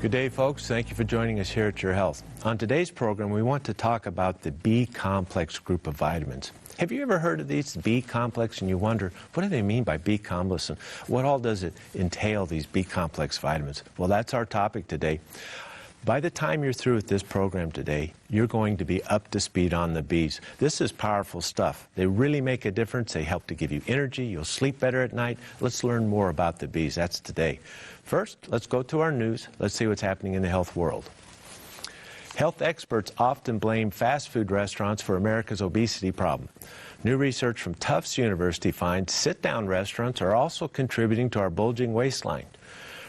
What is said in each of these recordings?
Good day, folks. Thank you for joining us here at Your Health. On today's program, we want to talk about the B-complex group of vitamins. Have you ever heard of these, B-complex, and you wonder, what do they mean by B-complex, and what all does it entail, these B-complex vitamins? Well, that's our topic today. By the time you're through with this program today, you're going to be up to speed on the Bs. This is powerful stuff. They really make a difference. They help to give you energy. You'll sleep better at night. Let's learn more about the Bs. That's today. First, let's go to our news. Let's see what's happening in the health world. Health experts often blame fast food restaurants for America's obesity problem. New research from Tufts University finds sit-down restaurants are also contributing to our bulging waistline.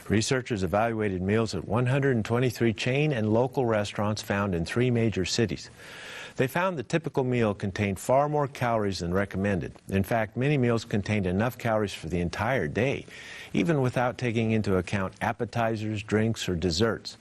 Researchers evaluated meals at 123 chain and local restaurants found in 3 major cities. They found the typical meal contained far more calories than recommended. In fact, many meals contained enough calories for the entire day, even without taking into account appetizers, drinks, or desserts.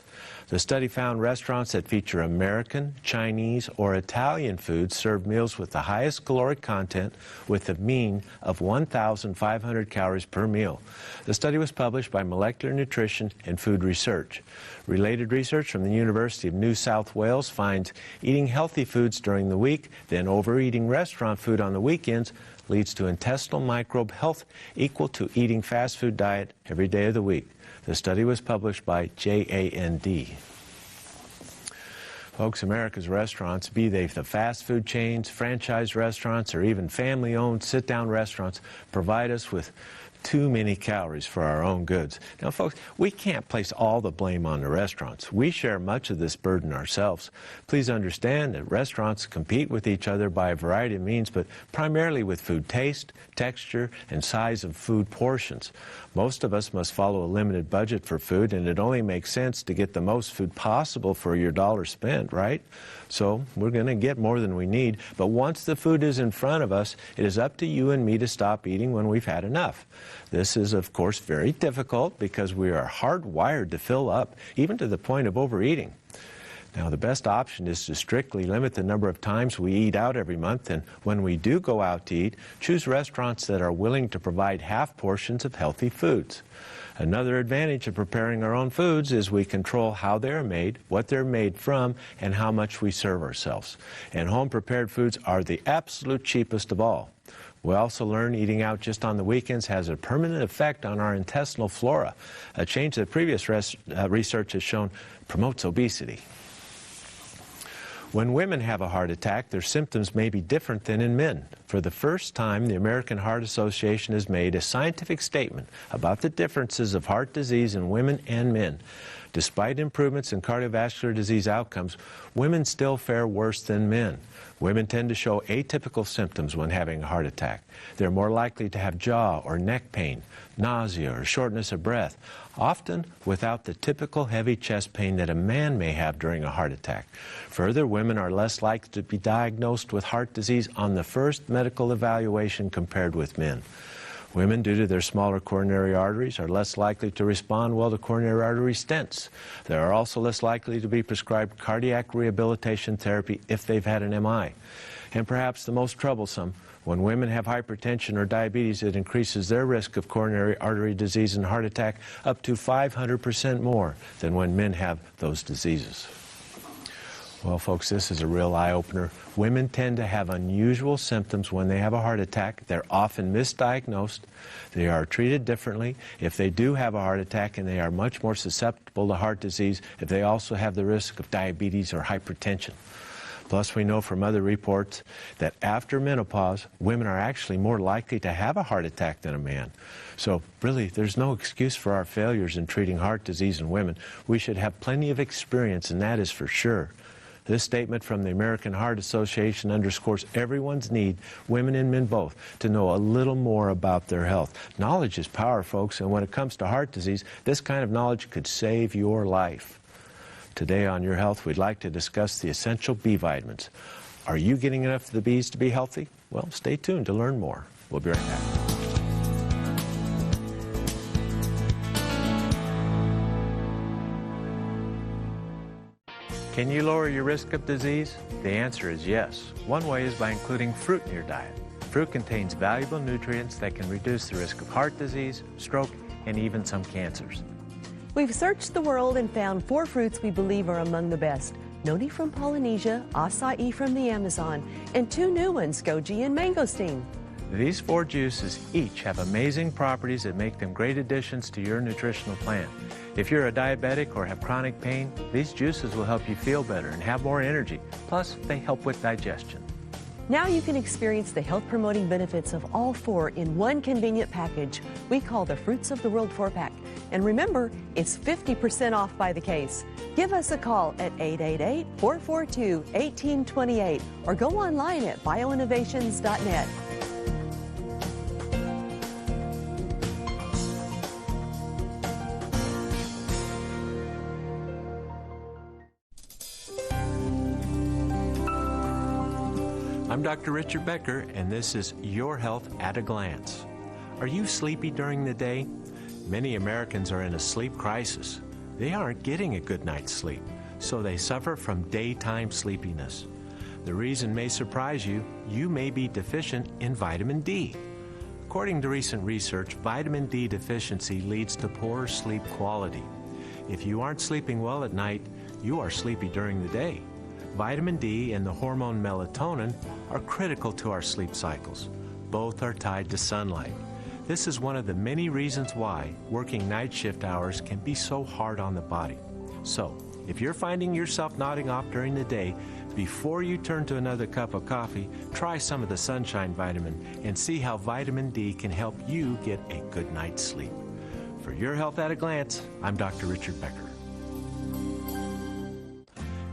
The study found restaurants that feature American, Chinese, or Italian foods serve meals with the highest caloric content with a mean of 1,500 calories per meal. The study was published by Molecular Nutrition and Food Research. Related research from the University of New South Wales finds eating healthy foods during the week, then overeating restaurant food on the weekends, leads to intestinal microbe health equal to eating fast food diet every day of the week. The study was published by JAND. Folks, America's restaurants, be they the fast food chains, franchise restaurants, or even family-owned sit-down restaurants, provide us with too many calories for our own goods. Now, folks, we can't place all the blame on the restaurants. We share much of this burden ourselves. Please understand that restaurants compete with each other by a variety of means, but primarily with food taste, texture, and size of food portions. Most of us must follow a limited budget for food, and it only makes sense to get the most food possible for your dollar spent, right? So we're going to get more than we need, but once the food is in front of us, it is up to you and me to stop eating when we've had enough. This is, of course, very difficult because we are hardwired to fill up, even to the point of overeating. Now, the best option is to strictly limit the number of times we eat out every month, and when we do go out to eat, choose restaurants that are willing to provide half portions of healthy foods. Another advantage of preparing our own foods is we control how they're made, what they're made from, and how much we serve ourselves. And home-prepared foods are the absolute cheapest of all. We also learn eating out just on the weekends has a permanent effect on our intestinal flora, a change that previous research has shown promotes obesity. When women have a heart attack, their symptoms may be different than in men. For the first time, the American Heart Association has made a scientific statement about the differences of heart disease in women and men. Despite improvements in cardiovascular disease outcomes, women still fare worse than men. Women tend to show atypical symptoms when having a heart attack. They're more likely to have jaw or neck pain, nausea or shortness of breath, often without the typical heavy chest pain that a man may have during a heart attack. Further, women are less likely to be diagnosed with heart disease on the first medical evaluation compared with men. Women, due to their smaller coronary arteries, are less likely to respond well to coronary artery stents. They are also less likely to be prescribed cardiac rehabilitation therapy if they've had an MI. And perhaps the most troublesome, when women have hypertension or diabetes, it increases their risk of coronary artery disease and heart attack up to 500% more than when men have those diseases. Well, folks, this is a real eye-opener. Women tend to have unusual symptoms when they have a heart attack. They're often misdiagnosed. They are treated differently if they do have a heart attack, and they are much more susceptible to heart disease if they also have the risk of diabetes or hypertension. Plus, we know from other reports that after menopause, women are actually more likely to have a heart attack than a man. So really, there's no excuse for our failures in treating heart disease in women. We should have plenty of experience, and that is for sure. This statement from the American Heart Association underscores everyone's need, women and men both, to know a little more about their health. Knowledge is power, folks, and when it comes to heart disease, this kind of knowledge could save your life. Today on Your Health, we'd like to discuss the essential B vitamins. Are you getting enough of the Bs to be healthy? Well, stay tuned to learn more. We'll be right back. Can you lower your risk of disease? The answer is yes. One way is by including fruit in your diet. Fruit contains valuable nutrients that can reduce the risk of heart disease, stroke, and even some cancers. We've searched the world and found 4 fruits we believe are among the best. Noni from Polynesia, acai from the Amazon, and 2 new ones, goji and mangosteen. These 4 juices each have amazing properties that make them great additions to your nutritional plan. If you're a diabetic or have chronic pain, these juices will help you feel better and have more energy. Plus, they help with digestion. Now you can experience the health-promoting benefits of all 4 in one convenient package we call the Fruits of the World 4-Pack. And remember, it's 50% off by the case. Give us a call at 888-442-1828 or go online at bioinnovations.net. I'm Dr. Richard Becker, and this is Your Health at a Glance. Are you sleepy during the day? Many Americans are in a sleep crisis. They aren't getting a good night's sleep, so they suffer from daytime sleepiness. The reason may surprise you. You may be deficient in vitamin D. According to recent research, vitamin D deficiency leads to poor sleep quality. If you aren't sleeping well at night, you are sleepy during the day. Vitamin D and the hormone melatonin are critical to our sleep cycles. Both are tied to sunlight. This is one of the many reasons why working night shift hours can be so hard on the body. So, if you're finding yourself nodding off during the day, before you turn to another cup of coffee, try some of the sunshine vitamin and see how vitamin D can help you get a good night's sleep. For Your Health at a Glance, I'm Dr. Richard Becker.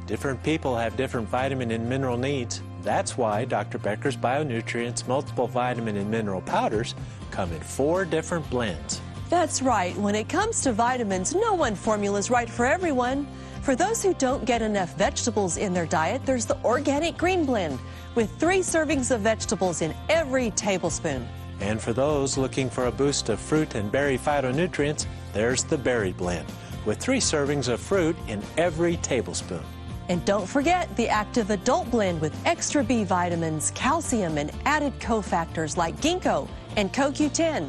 Different people have different vitamin and mineral needs. That's why Dr. Becker's BioNutrients multiple vitamin and mineral powders come in 4 different blends. That's right. When it comes to vitamins, no one formula is right for everyone. For those who don't get enough vegetables in their diet, there's the Organic Green Blend with 3 servings of vegetables in every tablespoon. And for those looking for a boost of fruit and berry phytonutrients, there's the Berry Blend with 3 servings of fruit in every tablespoon. And don't forget the Active Adult Blend with extra B vitamins, calcium, and added cofactors like ginkgo and CoQ10.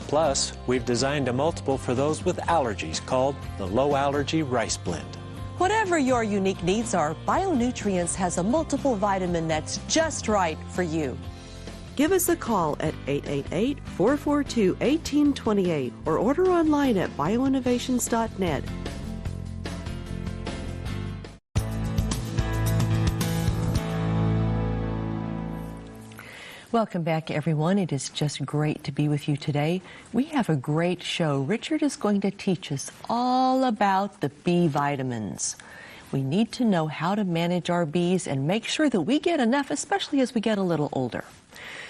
Plus, we've designed a multiple for those with allergies called the Low Allergy Rice Blend. Whatever your unique needs are, BioNutrients has a multiple vitamin that's just right for you. Give us a call at 888-442-1828 or order online at bioinnovations.net. Welcome back, everyone. It is just great to be with you today. We have a great show. Richard is going to teach us all about the B vitamins. We need to know how to manage our Bs and make sure that we get enough, especially as we get a little older.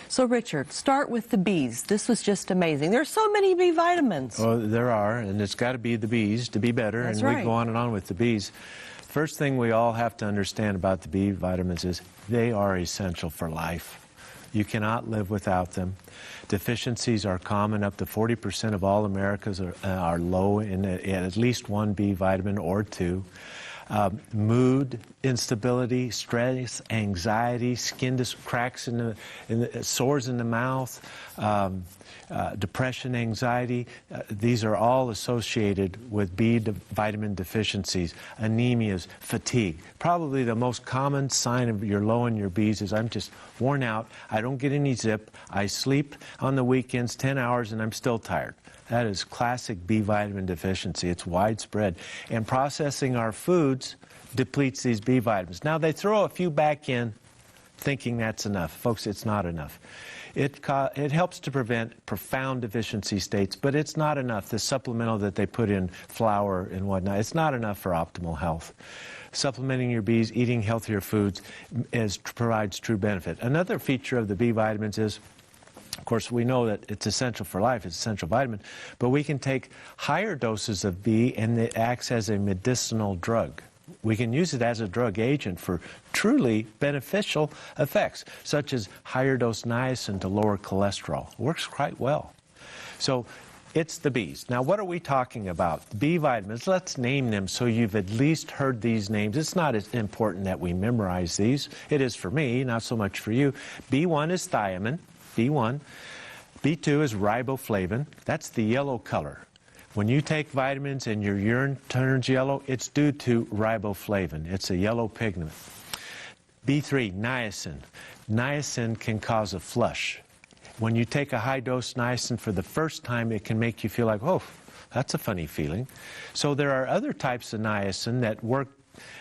So, Richard, start with the Bs. This was just amazing. There's so many B vitamins. Oh, there are, and it's got to be the Bs to be better. That's and right. We go on and on with the Bs. First thing we all have to understand about the B vitamins is they are essential for life. You cannot live without them. Deficiencies are common. Up to 40% of all Americans are low in at least 1 B vitamin or 2. Mood instability, stress, anxiety, skin cracks in the sores in the mouth, depression, anxiety. These are all associated with B vitamin deficiencies, anemias, fatigue. Probably the most common sign of you're low in your Bs is I'm just worn out. I don't get any zip. I sleep on the weekends 10 hours and I'm still tired. That is classic B vitamin deficiency. It's widespread. And processing our foods depletes these B vitamins. Now, they throw a few back in thinking that's enough. Folks, it's not enough. It helps to prevent profound deficiency states, but it's not enough. The supplemental that they put in flour and whatnot, it's not enough for optimal health. Supplementing your Bs, eating healthier foods provides true benefit. Another feature of the B vitamins is, of course, we know that it's essential for life, it's an essential vitamin, but we can take higher doses of B and it acts as a medicinal drug. We can use it as a drug agent for truly beneficial effects, such as higher dose niacin to lower cholesterol. Works quite well. So it's the Bs. Now, what are we talking about? B vitamins, let's name them so you've at least heard these names. It's not as important that we memorize these. It is for me, not so much for you. B1 is thiamine. B1. B2 is riboflavin. That's the yellow color. When you take vitamins and your urine turns yellow, it's due to riboflavin. It's a yellow pigment. B3, niacin. Niacin can cause a flush. When you take a high-dose niacin for the first time, it can make you feel like, oh, that's a funny feeling. So there are other types of niacin that work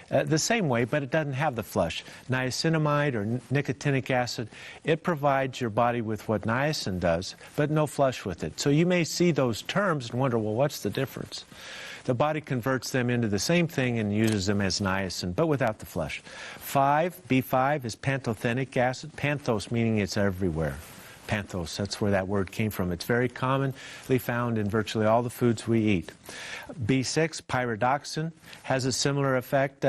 the same way, but it doesn't have the flush. Niacinamide or nicotinic acid, it provides your body with what niacin does, but no flush with it. So you may see those terms and wonder, well, what's the difference? The body converts them into the same thing and uses them as niacin, but without the flush. B5 is pantothenic acid. Panthos meaning it's everywhere. Panthos, that's where that word came from. It's very commonly found in virtually all the foods we eat. B6, pyridoxine, has a similar effect,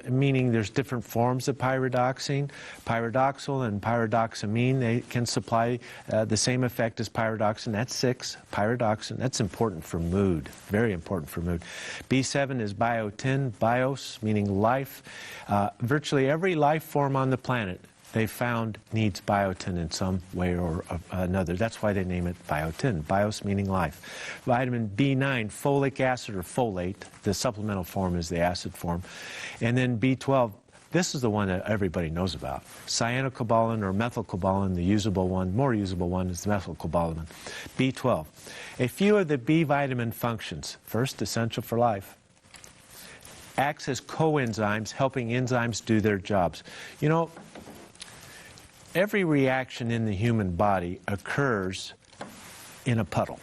meaning there's different forms of pyridoxine. Pyridoxal and pyridoxamine, they can supply the same effect as pyridoxine. That's 6, pyridoxine. That's important for mood, very important for mood. B7 is biotin, bios, meaning life. Virtually every life form on the planet they found needs biotin in some way or another. That's why they name it biotin, bios meaning life. Vitamin B9, folic acid or folate, the supplemental form is the acid form. And then B12, this is the one that everybody knows about. Cyanocobalamin or methylcobalamin, the usable one, more usable one is the methylcobalamin. B12. A few of the B vitamin functions. First, essential for life. Acts as coenzymes, helping enzymes do their jobs. You know, every reaction in the human body occurs in a puddle.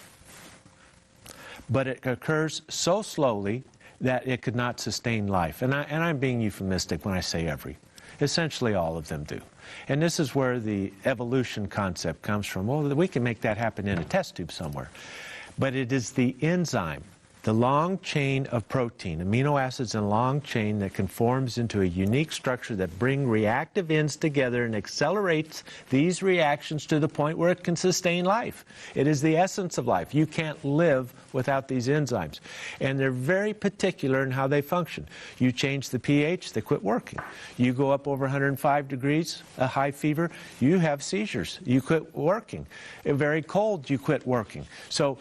But it occurs so slowly that it could not sustain life. And I'm being euphemistic when I say every. Essentially all of them do. And this is where the evolution concept comes from. Well, we can make that happen in a test tube somewhere. But it is the enzyme, the long chain of protein, amino acids in a long chain that conforms into a unique structure that bring reactive ends together and accelerates these reactions to the point where it can sustain life. It is the essence of life. You can't live without these enzymes. And they're very particular in how they function. You change the pH, they quit working. You go up over 105 degrees, a high fever, you have seizures. You quit working. Very cold, you quit working. So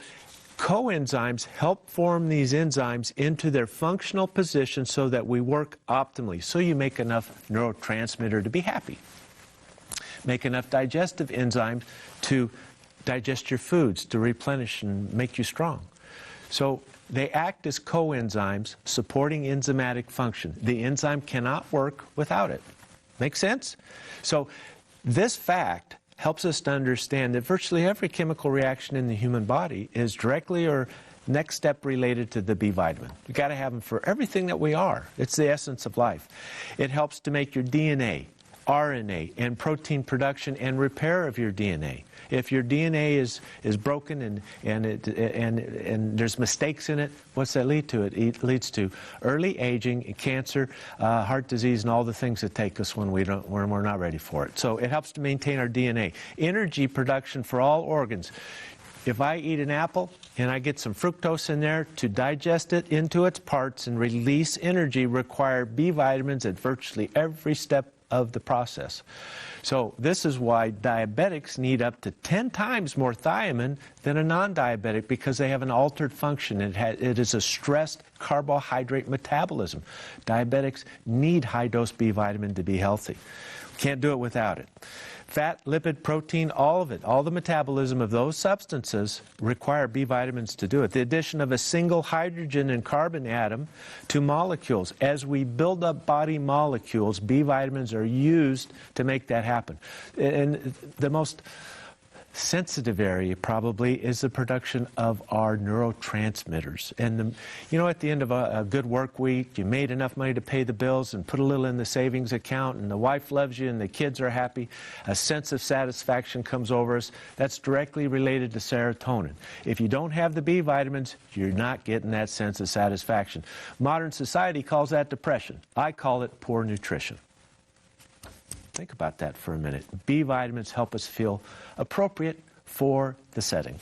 coenzymes help form these enzymes into their functional position so that we work optimally. So you make enough neurotransmitter to be happy. Make enough digestive enzymes to digest your foods, to replenish and make you strong. So they act as coenzymes supporting enzymatic function. The enzyme cannot work without it. Make sense? So this fact helps us to understand that virtually every chemical reaction in the human body is directly or next step related to the B vitamin. You've got to have them for everything that we are. It's the essence of life. It helps to make your DNA, RNA, and protein production and repair of your DNA. If your DNA is broken and there's mistakes in it, what's that lead to? It leads to early aging, cancer, heart disease, and all the things that take us when we're not ready for it. So it helps to maintain our DNA. Energy production for all organs. If I eat an apple and I get some fructose in there, to digest it into its parts and release energy require B vitamins at virtually every step of the process. So this is why diabetics need up to 10 times more thiamine than a non-diabetic, because they have an altered function. It is a stressed carbohydrate metabolism. Diabetics need high-dose B vitamin to be healthy. Can't do it without it. Fat, lipid, protein, all of it, all the metabolism of those substances require B vitamins to do it. The addition of a single hydrogen and carbon atom to molecules. As we build up body molecules, B vitamins are used to make that happen. And the most sensitive area probably is the production of our neurotransmitters. And at the end of a good work week, you made enough money to pay the bills and put a little in the savings account, and the wife loves you and the kids are happy, a sense of satisfaction comes over us. That's directly related to serotonin. If you don't have the B vitamins, you're not getting that sense of satisfaction. Modern society calls that depression. I call it poor nutrition. Think about that for a minute. B vitamins help us feel appropriate for the setting.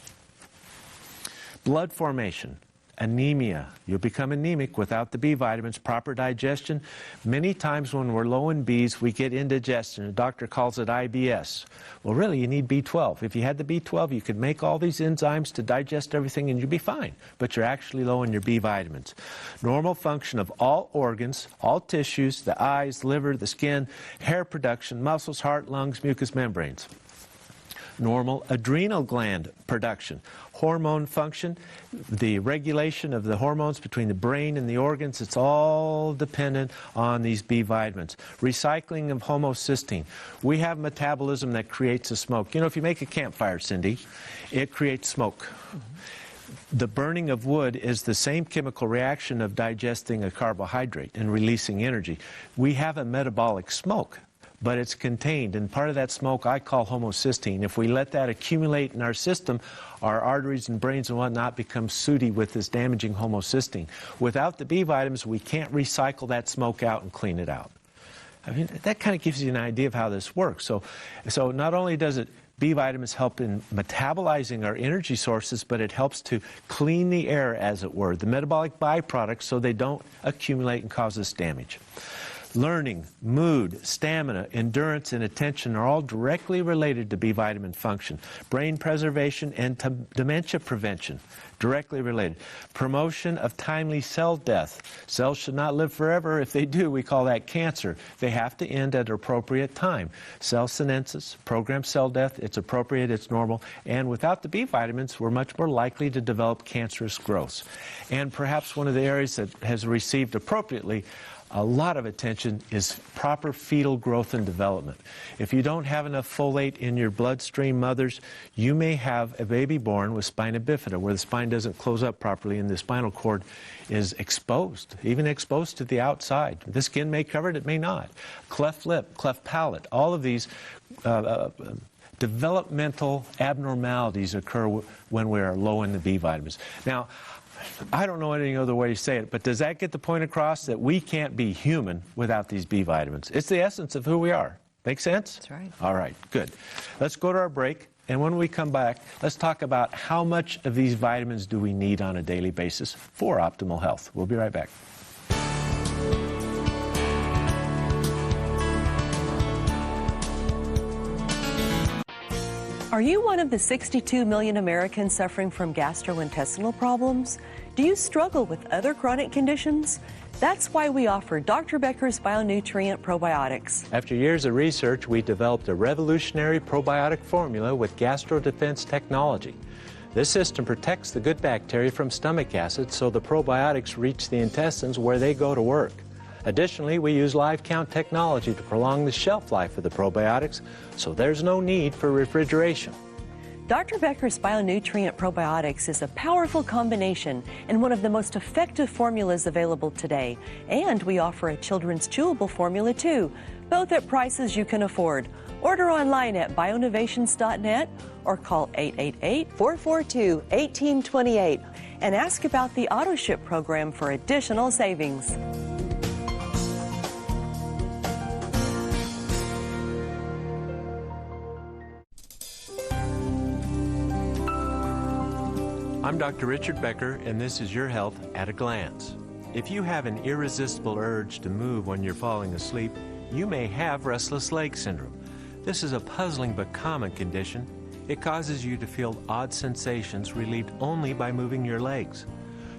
Blood formation. Anemia. You'll become anemic without the B vitamins. Proper digestion. Many times when we're low in Bs, we get indigestion. The doctor calls it IBS. Well, really, you need B12. If you had the B12, you could make all these enzymes to digest everything and you'd be fine. But you're actually low in your B vitamins. Normal function of all organs, all tissues, the eyes, liver, the skin, hair production, muscles, heart, lungs, mucous membranes. Normal adrenal gland production, hormone function, the regulation of the hormones between the brain and the organs, it's all dependent on these B vitamins. Recycling of homocysteine. We have metabolism that creates a smoke. You know, if you make a campfire, Cindy, it creates smoke. The burning of wood is the same chemical reaction of digesting a carbohydrate and releasing energy. We have a metabolic smoke, but it's contained, and part of that smoke I call homocysteine. If we let that accumulate in our system, our arteries and brains and whatnot become sooty with this damaging homocysteine. Without the B vitamins, we can't recycle that smoke out and clean it out. I mean, that kind of gives you an idea of how this works. So not only does it B vitamins help in metabolizing our energy sources, but it helps to clean the air, as it were, the metabolic byproducts, so they don't accumulate and cause us damage. Learning, mood, stamina, endurance, and attention are all directly related to B vitamin function. Brain preservation and dementia prevention, directly related. Promotion of timely cell death. Cells should not live forever. If they do, we call that cancer. They have to end at an appropriate time. Cell senescence, programmed cell death, it's appropriate, it's normal. And without the B vitamins, we're much more likely to develop cancerous growths. And perhaps one of the areas that has received appropriately a lot of attention is proper fetal growth and development. If you don't have enough folate in your bloodstream, mothers, you may have a baby born with spina bifida, where the spine doesn't close up properly and the spinal cord is exposed, even exposed to the outside. The skin may cover it, it may not. Cleft lip, cleft palate, all of these developmental abnormalities occur when we are low in the B vitamins. Now, I don't know any other way to say it, but does that get the point across that we can't be human without these B vitamins? It's the essence of who we are. Make sense? That's right. All right, good. Let's go to our break, and when we come back, let's talk about how much of these vitamins do we need on a daily basis for optimal health. We'll be right back. Are you one of the 62 million Americans suffering from gastrointestinal problems? Do you struggle with other chronic conditions? That's why we offer Dr. Becker's Bionutrient Probiotics. After years of research, we developed a revolutionary probiotic formula with GastroDefense technology. This system protects the good bacteria from stomach acid so the probiotics reach the intestines where they go to work. Additionally, we use live count technology to prolong the shelf life of the probiotics, so there's no need for refrigeration. Dr. Becker's Bionutrient Probiotics is a powerful combination and one of the most effective formulas available today. And we offer a children's chewable formula too, both at prices you can afford. Order online at bionovations.net or call 888-442-1828 and ask about the AutoShip program for additional savings. I'm Dr. Richard Becker, and this is Your Health at a Glance. If you have an irresistible urge to move when you're falling asleep, you may have restless leg syndrome. This is a puzzling but common condition. It causes you to feel odd sensations relieved only by moving your legs.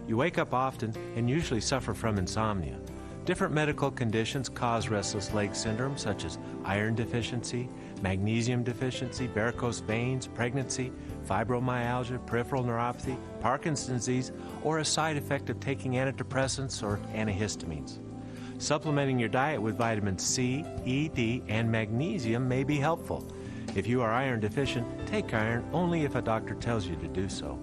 You wake up often and usually suffer from insomnia. Different medical conditions cause restless leg syndrome, such as iron deficiency, magnesium deficiency, varicose veins, pregnancy, fibromyalgia, peripheral neuropathy, Parkinson's disease, or a side effect of taking antidepressants or antihistamines. Supplementing your diet with vitamins C, E, D, and magnesium may be helpful. If you are iron deficient, take iron only if a doctor tells you to do so.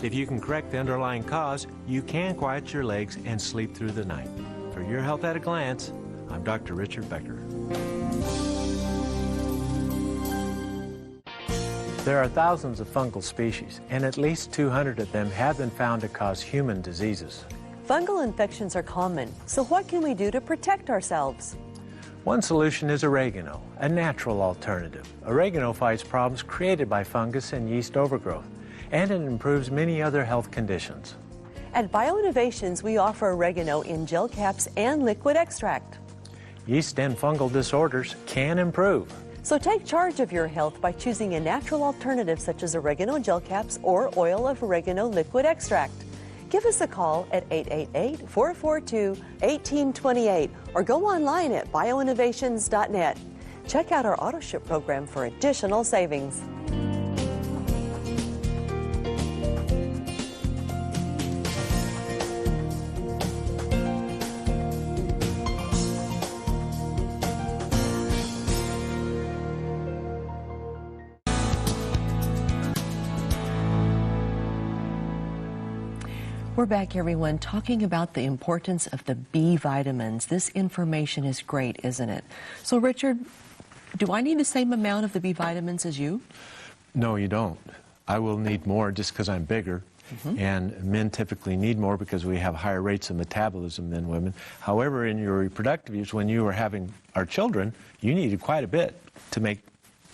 If you can correct the underlying cause, you can quiet your legs and sleep through the night. For Your Health at a Glance, I'm Dr. Richard Becker. There are thousands of fungal species, and at least 200 of them have been found to cause human diseases. Fungal infections are common, so what can we do to protect ourselves? One solution is oregano, a natural alternative. Oregano fights problems created by fungus and yeast overgrowth, and it improves many other health conditions. At BioInnovations, we offer oregano in gel caps and liquid extract. Yeast and fungal disorders can improve. So take charge of your health by choosing a natural alternative such as oregano gel caps or oil of oregano liquid extract. Give us a call at 888-442-1828 or go online at bioinnovations.net. Check out our AutoShip program for additional savings. We're back, everyone, talking about the importance of the B vitamins. This information is great, isn't it? So, Richard, do I need the same amount of the B vitamins as you? No, you don't. I will need more just because I'm bigger. And men typically need more because we have higher rates of metabolism than women. However, in your reproductive years, when you were having our children, you needed quite a bit to make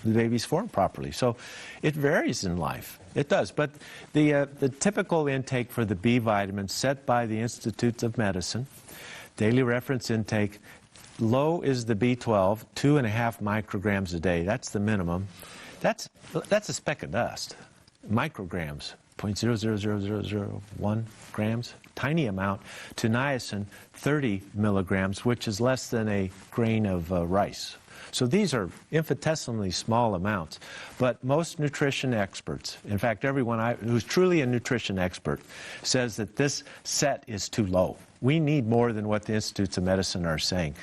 the babies form properly. So it varies in life. It does. But the typical intake for the B vitamins set by the Institute of Medicine, daily reference intake, low is the B12, 2.5 micrograms a day. That's the minimum. That's a speck of dust. Micrograms, 0.000001 grams, tiny amount, to niacin, 30 milligrams, which is less than a grain of rice. So these are infinitesimally small amounts. But most nutrition experts, in fact, everyone who's truly a nutrition expert, says that this set is too low. We need more than what the Institutes of Medicine are saying.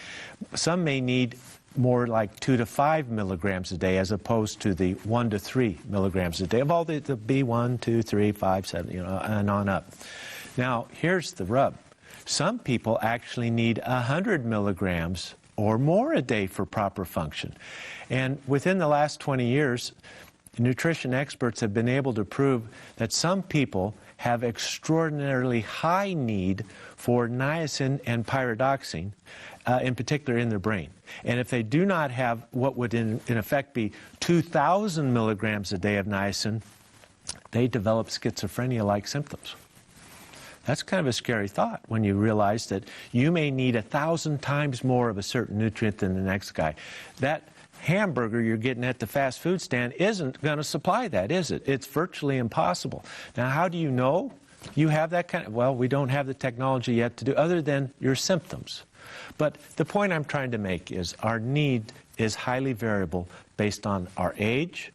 Some may need more like 2 to 5 milligrams a day as opposed to the 1 to 3 milligrams a day of all the B1, 2, 3, 5, 7, and on up. Now, here's the rub. Some people actually need 100 milligrams or more a day for proper function. And within the last 20 years, nutrition experts have been able to prove that some people have extraordinarily high need for niacin and pyridoxine, in particular in their brain. And if they do not have what would in effect be 2,000 milligrams a day of niacin, they develop schizophrenia-like symptoms. That's kind of a scary thought when you realize that you may need 1,000 times more of a certain nutrient than the next guy. That hamburger you're getting at the fast food stand isn't going to supply that, is it? It's virtually impossible. Now, how do you know you have that kind of, well, we don't have the technology yet to do, other than your symptoms. But the point I'm trying to make is our need is highly variable based on our age,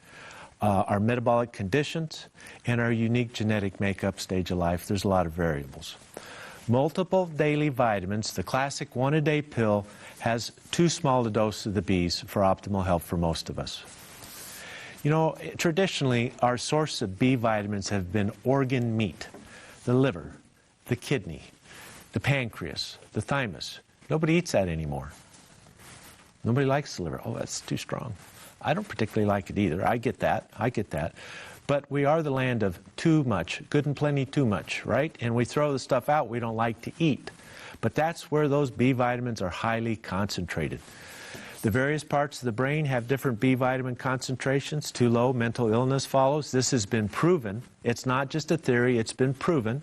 our metabolic conditions, and our unique genetic makeup, stage of life. There's a lot of variables. Multiple daily vitamins, the classic one-a-day pill, has too small a dose of the Bs for optimal health for most of us. You know, traditionally, our source of B vitamins have been organ meat, the liver, the kidney, the pancreas, the thymus. Nobody eats that anymore. Nobody likes the liver. Oh, that's too strong. I don't particularly like it either. I get that. But we are the land of too much, good and plenty too much, right? And we throw the stuff out we don't like to eat. But that's where those B vitamins are highly concentrated. The various parts of the brain have different B vitamin concentrations. Too low, mental illness follows. This has been proven. It's not just a theory, it's been proven.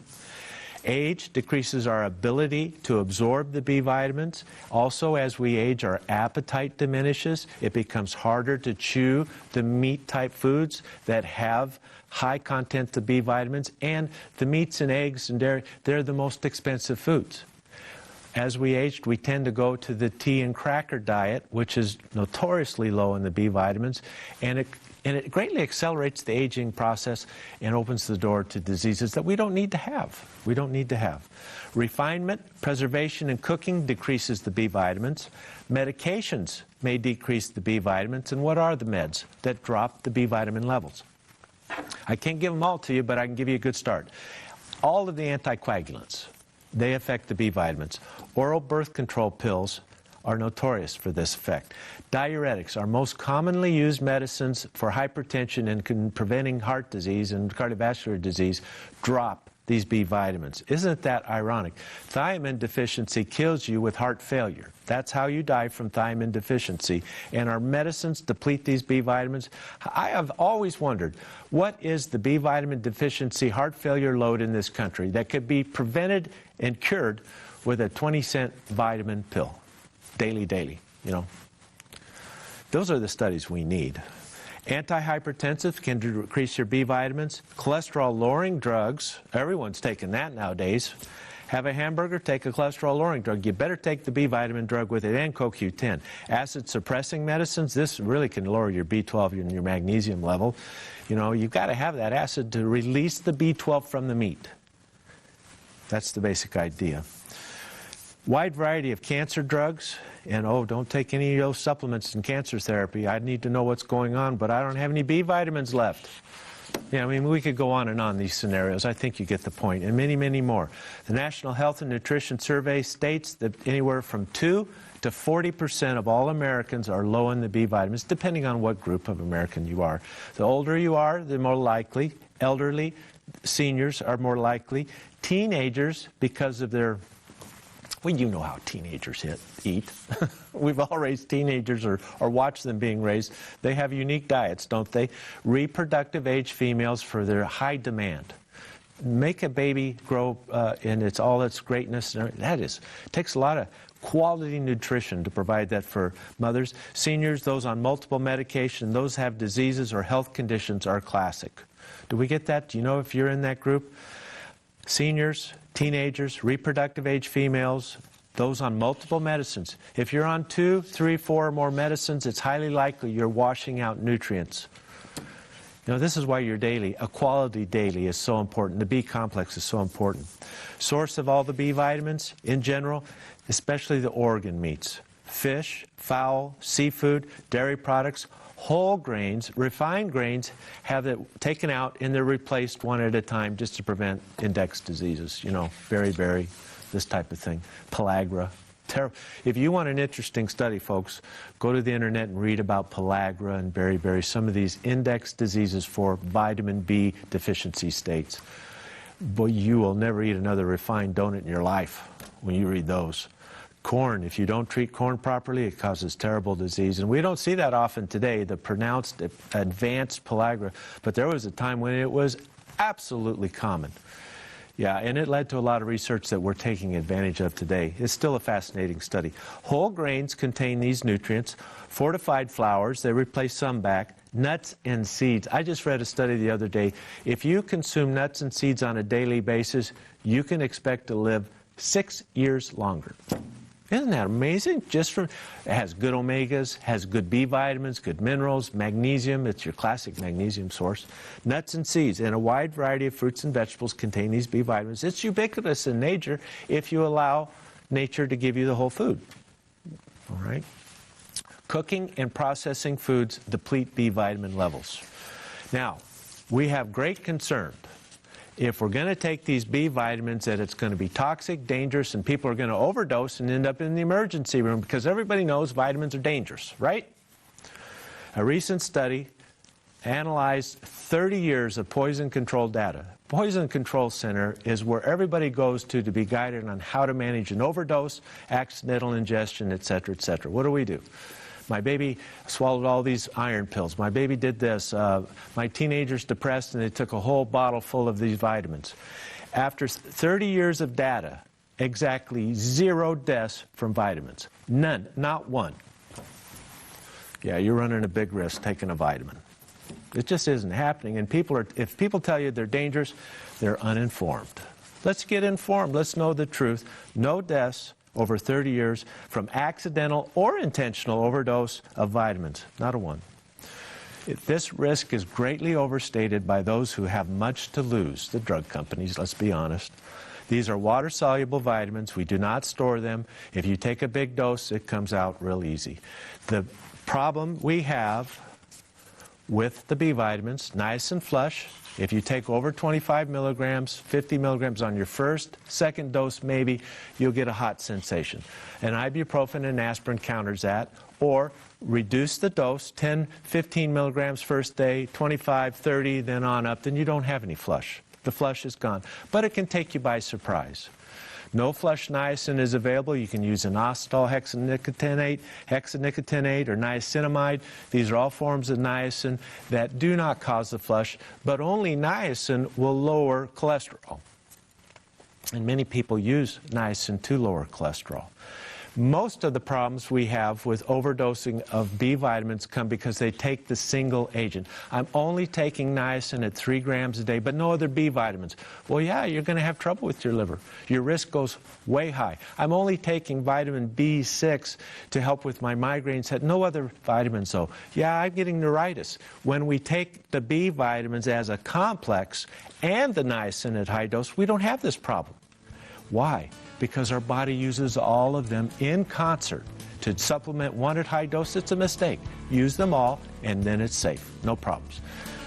Age decreases our ability to absorb the B vitamins. Also, as we age, our appetite diminishes. It becomes harder to chew the meat-type foods that have high content of B vitamins. And the meats and eggs and dairy, they're the most expensive foods. As we aged, we tend to go to the tea and cracker diet, which is notoriously low in the B vitamins, and it greatly accelerates the aging process and opens the door to diseases that we don't need to have. Refinement, preservation, and cooking decreases the B vitamins. Medications may decrease the B vitamins. And what are the meds that drop the B vitamin levels? I can't give them all to you, but I can give you a good start. All of the anticoagulants, they affect the B vitamins. Oral birth control pills are notorious for this effect. Diuretics are most commonly used medicines for hypertension and preventing heart disease and cardiovascular disease, drop these B vitamins. Isn't that ironic? Thiamine deficiency kills you with heart failure. That's how you die from thiamine deficiency. And our medicines deplete these B vitamins. I have always wondered, what is the B vitamin deficiency heart failure load in this country that could be prevented and cured with a 20-cent vitamin pill? Daily, you know. Those are the studies we need. Antihypertensive can decrease your B vitamins. Cholesterol-lowering drugs, everyone's taking that nowadays. Have a hamburger, take a cholesterol-lowering drug. You better take the B vitamin drug with it and CoQ10. Acid-suppressing medicines, this really can lower your B12 and your magnesium level. You know, you've got to have that acid to release the B12 from the meat. That's the basic idea. Wide variety of cancer drugs, and oh, don't take any of those supplements in cancer therapy. I need to know what's going on, but I don't have any B vitamins left. Yeah, I mean, we could go on and on these scenarios. I think you get the point, and many, many more. The National Health and Nutrition Survey states that anywhere from 2 to 40% of all Americans are low in the B vitamins, depending on what group of American you are. The older you are, the more likely. Elderly, seniors are more likely. Teenagers, because of their... Well, you know how teenagers eat. We've all raised teenagers or watched them being raised. They have unique diets, don't they? Reproductive age females for their high demand. Make a baby grow in all its greatness. Takes a lot of quality nutrition to provide that for mothers. Seniors, those on multiple medication, those have diseases or health conditions are classic. Do we get that? Do you know if you're in that group? Seniors, teenagers, reproductive age females, those on multiple medicines. If you're on 2, 3, 4 or more medicines, it's highly likely you're washing out nutrients. You know, this is why your daily, a quality daily is so important. The B complex is so important. Source of all the B vitamins in general, especially the organ meats. Fish, fowl, seafood, dairy products, whole grains, refined grains have it taken out and they're replaced one at a time just to prevent index diseases, you know, beriberi, this type of thing, pellagra. Terrible. If you want an interesting study, folks, go to the internet and read about pellagra and beriberi, some of these index diseases for vitamin B deficiency states. But you will never eat another refined donut in your life when you read those. Corn, if you don't treat corn properly, it causes terrible disease. And we don't see that often today, the pronounced advanced pellagra. But there was a time when it was absolutely common. Yeah, and it led to a lot of research that we're taking advantage of today. It's still a fascinating study. Whole grains contain these nutrients. Fortified flours, they replace some back. Nuts and seeds. I just read a study the other day. If you consume nuts and seeds on a daily basis, you can expect to live 6 years longer. Isn't that amazing? It has good omegas, has good B vitamins, good minerals, magnesium. It's your classic magnesium source. Nuts and seeds and a wide variety of fruits and vegetables contain these B vitamins. It's ubiquitous in nature if you allow nature to give you the whole food. All right? Cooking and processing foods deplete B vitamin levels. Now, we have great concern. If we're going to take these B vitamins, that it's going to be toxic, dangerous, and people are going to overdose and end up in the emergency room because everybody knows vitamins are dangerous, right? A recent study analyzed 30 years of poison control data. Poison Control Center is where everybody goes to be guided on how to manage an overdose, accidental ingestion, etc., etc. What do? My baby swallowed all these iron pills. My baby did this. My teenager's depressed and they took a whole bottle full of these vitamins. After 30 years of data, exactly 0 deaths from vitamins. None, not one. Yeah, you're running a big risk taking a vitamin. It just isn't happening. And if people tell you they're dangerous, they're uninformed. Let's get informed. Let's know the truth. No deaths over 30 years from accidental or intentional overdose of vitamins. Not a one. This risk is greatly overstated by those who have much to lose, the drug companies, let's be honest. These are water-soluble vitamins. We do not store them. If you take a big dose, it comes out real easy. The problem we have with the B vitamins, nice and flush. If you take over 25 milligrams, 50 milligrams on your first, second dose maybe, you'll get a hot sensation. And ibuprofen and aspirin counters that. Or reduce the dose, 10, 15 milligrams first day, 25, 30, then on up, then you don't have any flush. the flush is gone. But it can take you by surprise. No flush niacin is available. You can use inositol hexanicotinate, or niacinamide. These are all forms of niacin that do not cause the flush, but only niacin will lower cholesterol. And many people use niacin to lower cholesterol. Most of the problems we have with overdosing of B vitamins come because they take the single agent. I'm only taking niacin at 3 grams a day, but no other B vitamins. Well, yeah, you're going to have trouble with your liver. Your risk goes way high. I'm only taking vitamin B6 to help with my migraines, had no other vitamins though. Yeah, I'm getting neuritis. When we take the B vitamins as a complex and the niacin at high dose, we don't have this problem. Why? Because our body uses all of them in concert. To supplement one at high dose, it's a mistake. Use them all, and then it's safe. No problems.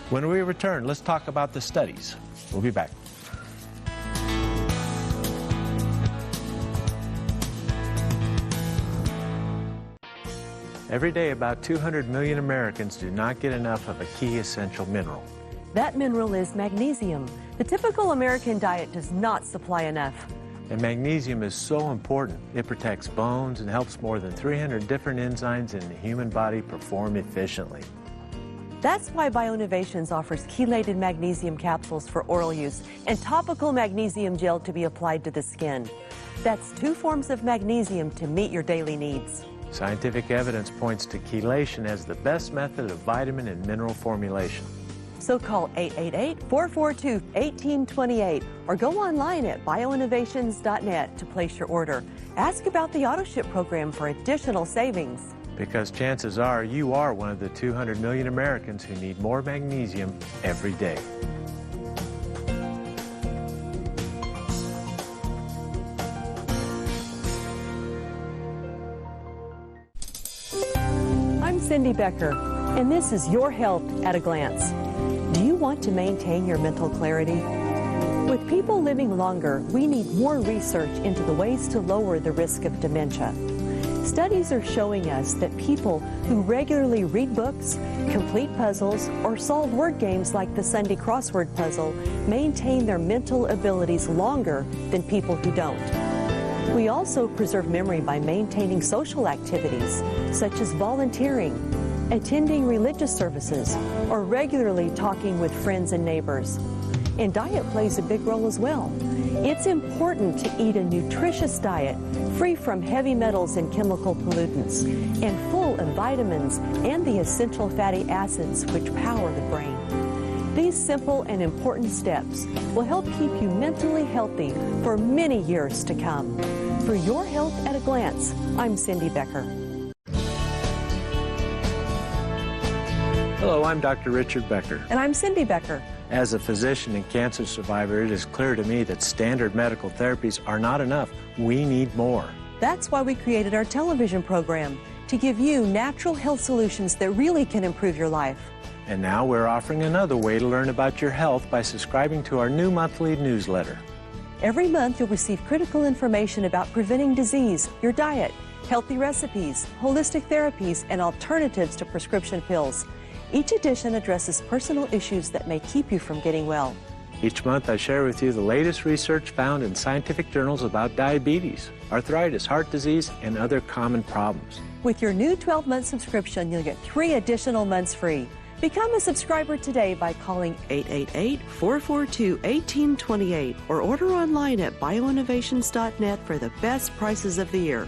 When we return, let's talk about the studies. We'll be back. Every day, about 200 million Americans do not get enough of a key essential mineral. That mineral is magnesium. The typical American diet does not supply enough. And magnesium is so important. It protects bones and helps more than 300 different enzymes in the human body perform efficiently. That's why Bioinnovations offers chelated magnesium capsules for oral use and topical magnesium gel to be applied to the skin. That's 2 forms of magnesium to meet your daily needs. Scientific evidence points to chelation as the best method of vitamin and mineral formulation. So call 888-442-1828 or go online at bioinnovations.net to place your order. Ask about the AutoShip program for additional savings. Because chances are you are one of the 200 million Americans who need more magnesium every day. I'm Cindy Becker, and this is Your Health at a Glance. Do you want to maintain your mental clarity? With people living longer, we need more research into the ways to lower the risk of dementia. Studies are showing us that people who regularly read books, complete puzzles, or solve word games like the Sunday crossword puzzle maintain their mental abilities longer than people who don't. We also preserve memory by maintaining social activities, such as volunteering, attending religious services, or regularly talking with friends and neighbors. And diet plays a big role as well. It's important to eat a nutritious diet free from heavy metals and chemical pollutants, and full of vitamins and the essential fatty acids which power the brain. These simple and important steps will help keep you mentally healthy for many years to come. For Your Health at a Glance, I'm Cindy Becker. Hello, I'm Dr. Richard Becker. And I'm Cindy Becker. As a physician and cancer survivor, it is clear to me that standard medical therapies are not enough. We need more. That's why we created our television program, to give you natural health solutions that really can improve your life. And now we're offering another way to learn about your health by subscribing to our new monthly newsletter. Every month you'll receive critical information about preventing disease, your diet, healthy recipes, holistic therapies, and alternatives to prescription pills. Each edition addresses personal issues that may keep you from getting well. Each month I share with you the latest research found in scientific journals about diabetes, arthritis, heart disease, and other common problems. With your new 12-month subscription, you'll get 3 additional months free. Become a subscriber today by calling 888-442-1828 or order online at bioinnovations.net for the best prices of the year.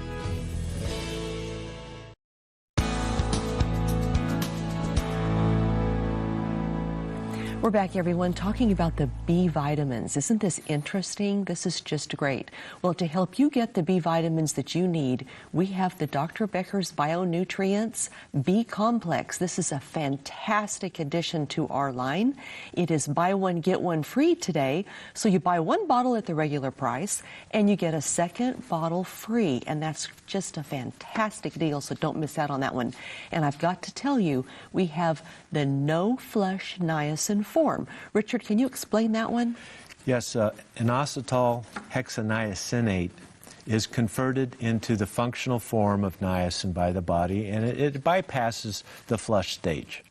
We're back, everyone, talking about the B vitamins. Isn't this interesting? This is just great. Well, to help you get the B vitamins that you need, we have the Dr. Becker's BioNutrients B Complex. This is a fantastic addition to our line. It is buy one, get one free today. So you buy 1 bottle at the regular price, and you get a second bottle free. And that's just a fantastic deal, so don't miss out on that one. And I've got to tell you, we have the no flush niacin form. Richard, can you explain that one? Yes, inositol hexaniacinate is converted into the functional form of niacin by the body, and it bypasses the flush stage.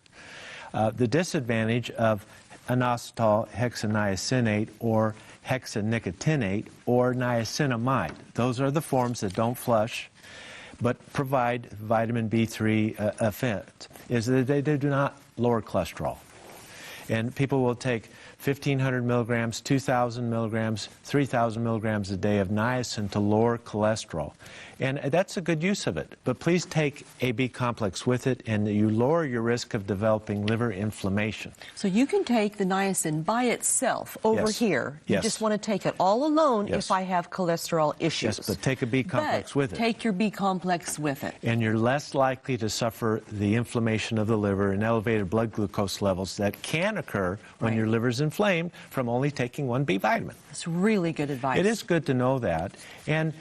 The disadvantage of inositol hexaniacinate or hexanicotinate or niacinamide. Those are the forms that don't flush but provide vitamin B3 effect, is that they do not lower cholesterol. And people will take 1,500 milligrams, 2,000 milligrams, 3,000 milligrams a day of niacin to lower cholesterol. And that's a good use of it. But please take a B complex with it, and you lower your risk of developing liver inflammation. So you can take the niacin by itself over Yes. here. You Yes. just want to take it all alone Yes. if I have cholesterol issues. Yes, but take a B complex with it. Take your B complex with it. And you're less likely to suffer the inflammation of the liver and elevated blood glucose levels that can occur when Right. your liver's inflamed from only taking one B vitamin. It's really good advice. It is good to know that. And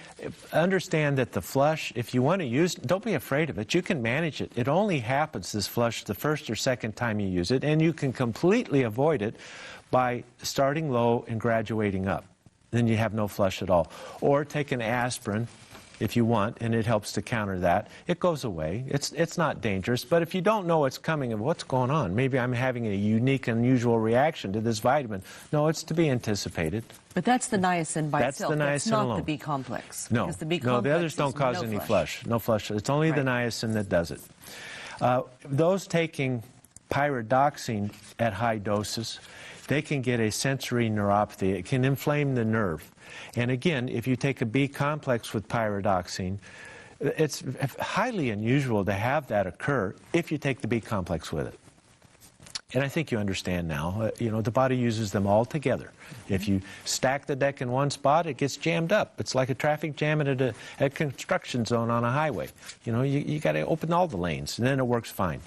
understand that the flush, if you want to use, don't be afraid of it. You can manage it. It only happens, this flush, the first or second time you use it, and you can completely avoid it by starting low and graduating up. Then you have no flush at all. Or take an aspirin if you want, and it helps to counter that. It goes away. It's not dangerous. But if you don't know what's coming and what's going on, maybe I'm having a unique, unusual reaction to this vitamin. No, it's to be anticipated. But that's the niacin by That's itself. the That's niacin not alone. the B complex. No, Because the B no, complex the others don't is cause no any flush. flush. No flush. It's only the Right. niacin that does it. Those taking pyridoxine at high doses, they can get a sensory neuropathy. It can inflame the nerve. And again, if you take a B complex with pyridoxine, it's highly unusual to have that occur if you take the B complex with it. And I think you understand now, the body uses them all together. If you stack the deck in one spot, it gets jammed up. It's like a traffic jam at a construction zone on a highway. You got to open all the lanes, and then it works fine.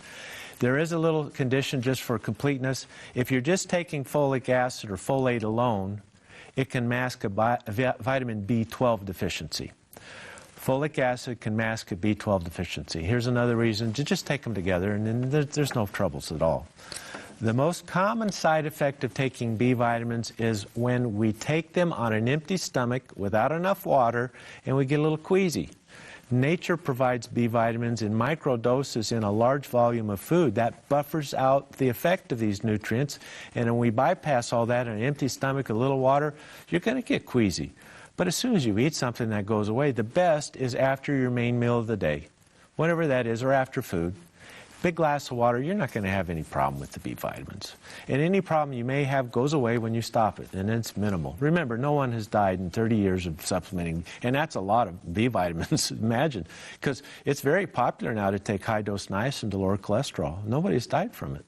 There is a little condition just for completeness. If you're just taking folic acid or folate alone, it can mask a vitamin B12 deficiency. Folic acid can mask a B12 deficiency. Here's another reason to just take them together, and then there's no troubles at all. The most common side effect of taking B vitamins is when we take them on an empty stomach without enough water, and we get a little queasy. Nature provides B vitamins in micro doses in a large volume of food. That buffers out the effect of these nutrients, and when we bypass all that on an empty stomach, a little water, you're going to get queasy. But as soon as you eat something, that goes away. The best is after your main meal of the day, whatever that is, or after food. Big glass of water, you're not going to have any problem with the B vitamins. And any problem you may have goes away when you stop it, and it's minimal. Remember, no one has died in 30 years of supplementing, and that's a lot of B vitamins, imagine, because it's very popular now to take high-dose niacin to lower cholesterol. Nobody's died from it.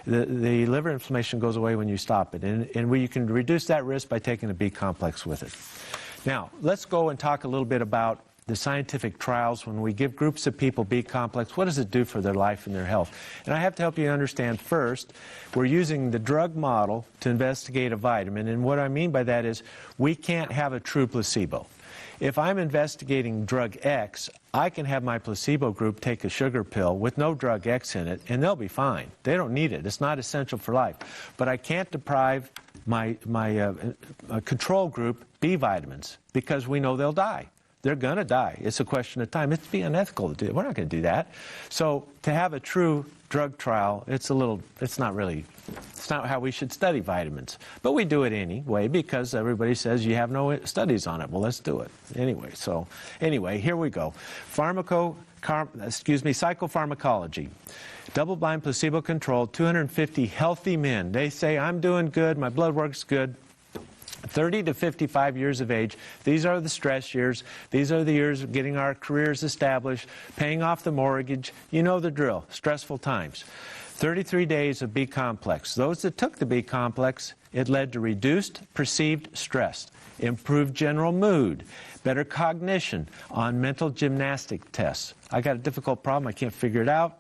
The liver inflammation goes away when you stop it, and you can reduce that risk by taking a B complex with it. Now, let's go and talk a little bit about the scientific trials. When we give groups of people B complex, what does it do for their life and their health? And I have to help you understand first, we're using the drug model to investigate a vitamin, and what I mean by that is we can't have a true placebo. If I'm investigating drug X, I can have my placebo group take a sugar pill with no drug X in it, and they'll be fine. They don't need it. It's not essential for life. But I can't deprive my control group B vitamins because we know they'll die. They're going to die. It's a question of time. It'd be unethical to do it. We're not going to do that. So to have a true drug trial, it's not how we should study vitamins. But we do it anyway because everybody says you have no studies on it. Well, let's do it anyway. So anyway, here we go. Psychopharmacology. Double-blind, placebo-controlled, 250 healthy men. They say, I'm doing good, my blood work's good. 30 to 55 years of age. These are the stress years. These are the years of getting our careers established, paying off the mortgage. You know the drill. Stressful times. 33 days of B complex. Those that took the B complex, it led to reduced perceived stress, improved general mood, better cognition on mental gymnastic tests. I got a difficult problem. I can't figure it out.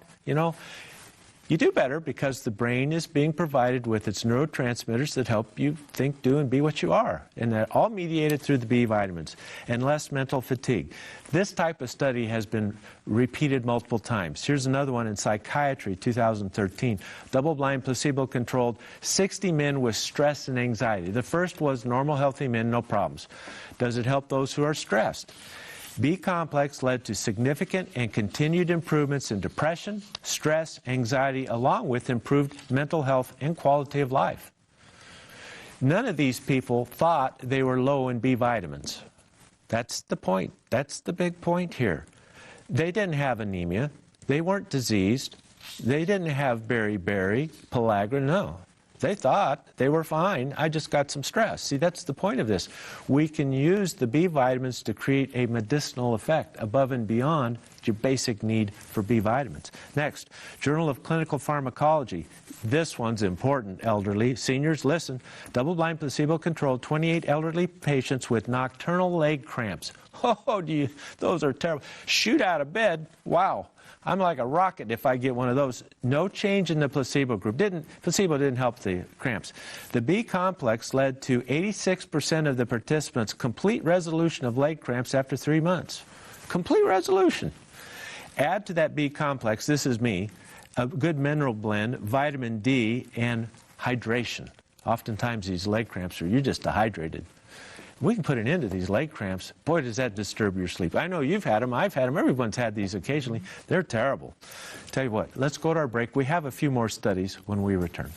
You do better because the brain is being provided with its neurotransmitters that help you think, do, and be what you are. And they're all mediated through the B vitamins and less mental fatigue. This type of study has been repeated multiple times. Here's another one in Psychiatry, 2013. Double-blind, placebo-controlled, 60 men with stress and anxiety. The first was normal, healthy men, no problems. Does it help those who are stressed? B complex led to significant and continued improvements in depression, stress, anxiety, along with improved mental health and quality of life. None of these people thought they were low in B vitamins. That's the point. That's the big point here. They didn't have anemia. They weren't diseased. They didn't have beriberi, pellagra, no. They thought they were fine. I just got some stress. See, that's the point of this. We can use the B vitamins to create a medicinal effect above and beyond your basic need for B vitamins. Next, Journal of Clinical Pharmacology. This one's important, elderly. Seniors, listen. Double-blind, placebo-controlled, 28 elderly patients with nocturnal leg cramps. Oh, those are terrible. Shoot out of bed. Wow. I'm like a rocket if I get one of those. No change in the placebo group. Placebo didn't help the cramps. The B complex led to 86% of the participants' complete resolution of leg cramps after 3 months. Complete resolution. Add to that B complex, this is me, a good mineral blend, vitamin D, and hydration. Oftentimes these leg cramps you're just dehydrated. We can put an end to these leg cramps. Boy, does that disturb your sleep. I know you've had them. I've had them. Everyone's had these occasionally. They're terrible. Tell you what, let's go to our break. We have a few more studies when we return.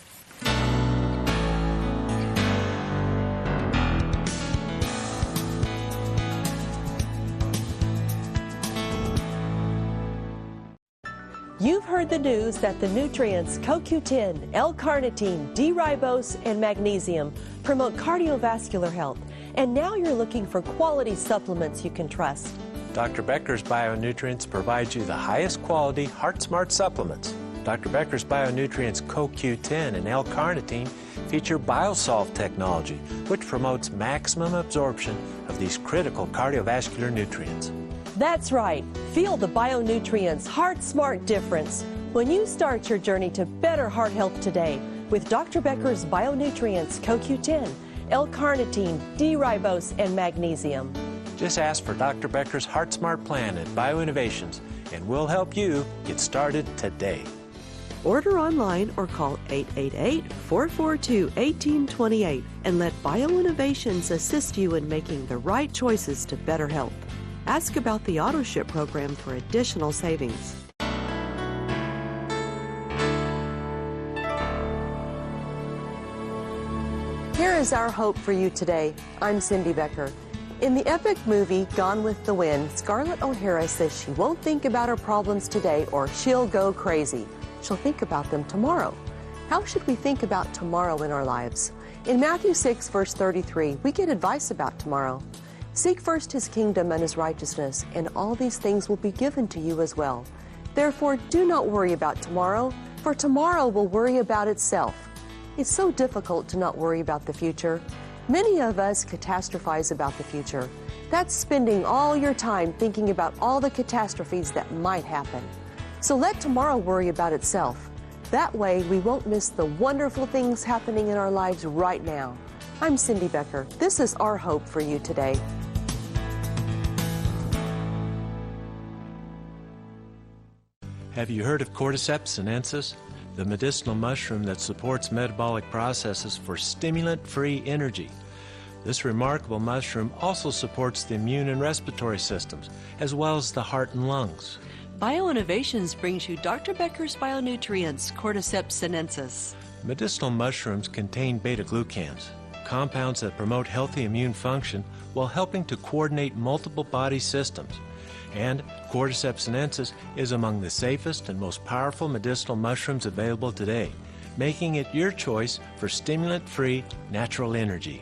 You've heard the news that the nutrients CoQ10, L-carnitine, D-ribose, and magnesium promote cardiovascular health. And now you're looking for quality supplements you can trust. Dr. Becker's BioNutrients provides you the highest quality HeartSmart supplements. Dr. Becker's BioNutrients CoQ10 and L-carnitine feature BioSolve technology, which promotes maximum absorption of these critical cardiovascular nutrients. That's right. Feel the BioNutrients HeartSmart difference when you start your journey to better heart health today with Dr. Becker's BioNutrients CoQ10, L-carnitine, D-ribose, and magnesium. Just ask for Dr. Becker's HeartSmart plan at BioInnovations, and we'll help you get started today. Order online or call 888-442-1828 and let BioInnovations assist you in making the right choices to better health. Ask about the AutoShip program for additional savings. Here is our hope for you today. I'm Cindy Becker. In the epic movie Gone with the Wind, Scarlett O'Hara says she won't think about her problems today or she'll go crazy. She'll think about them tomorrow. How should we think about tomorrow in our lives? In Matthew 6, verse 33, we get advice about tomorrow. Seek first his kingdom and his righteousness, and all these things will be given to you as well. Therefore, do not worry about tomorrow, for tomorrow will worry about itself. It's so difficult to not worry about the future. Many of us catastrophize about the future. That's spending all your time thinking about all the catastrophes that might happen. So let tomorrow worry about itself. That way, we won't miss the wonderful things happening in our lives right now. I'm Cindy Becker. This is our hope for you today. Have you heard of Cordyceps sinensis? The medicinal mushroom that supports metabolic processes for stimulant-free energy. This remarkable mushroom also supports the immune and respiratory systems, as well as the heart and lungs. BioInnovations brings you Dr. Becker's BioNutrients, Cordyceps sinensis. Medicinal mushrooms contain beta-glucans, compounds that promote healthy immune function while helping to coordinate multiple body systems. And Cordyceps sinensis is among the safest and most powerful medicinal mushrooms available today, making it your choice for stimulant-free natural energy.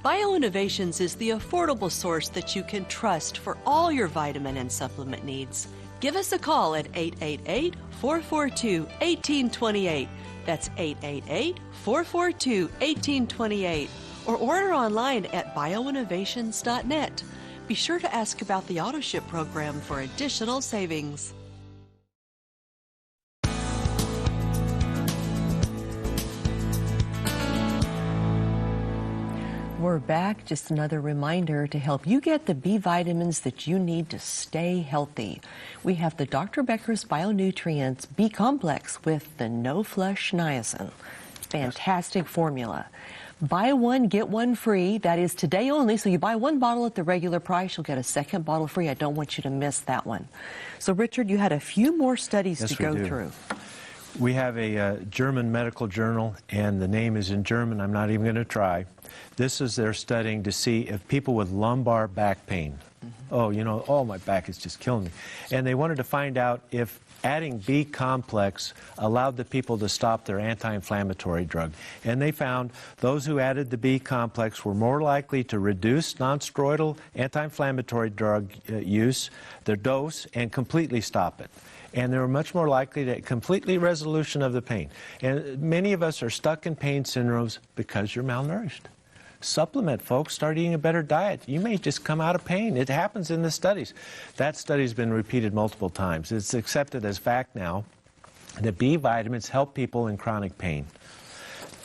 BioInnovations is the affordable source that you can trust for all your vitamin and supplement needs. Give us a call at 888-442-1828. That's 888-442-1828. Or order online at bioinnovations.net. Be sure to ask about the AutoShip program for additional savings. We're back. Just another reminder to help you get the B vitamins that you need to stay healthy. We have the Dr. Becker's BioNutrients B complex with the no-flush niacin. fantastic formula. Buy one, get one free. That is today only. So you buy one bottle at the regular price, you'll get a second bottle free. I don't want you to miss that one. So, Richard, you had a few more studies to go through. We have a German medical journal, and the name is in German. I'm not even going to try. This is they're studying to see if people with lumbar back pain, oh, you know, oh, my back is just killing me. And they wanted to find out if adding B-complex allowed the people to stop their anti-inflammatory drug. And they found those who added the B-complex were more likely to reduce nonsteroidal anti-inflammatory drug use, their dose, and completely stop it. And they were much more likely to completely resolution of the pain. And many of us are stuck in pain syndromes because you're malnourished. Supplement, folks. Start eating a better diet. You may just come out of pain. It happens in the studies. That study's been repeated multiple times. It's accepted as fact now that B vitamins help people in chronic pain.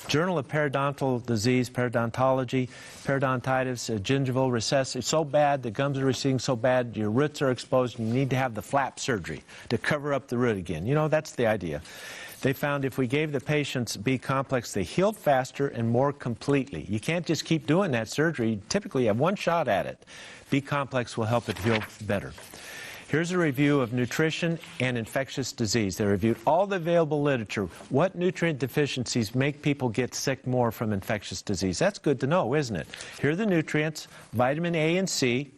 Journal of Periodontal Disease, Periodontology, Periodontitis, gingival recess. It's so bad, the gums are receding so bad, your roots are exposed, and you need to have the flap surgery to cover up the root again. You know, that's the idea. They found if we gave the patients B-complex, they healed faster and more completely. You can't just keep doing that surgery. You typically have one shot at it. B-complex will help it heal better. Here's a review of nutrition and infectious disease. They reviewed all the available literature. What nutrient deficiencies make people get sick more from infectious disease? That's good to know, isn't it? Here are the nutrients: vitamin A and C,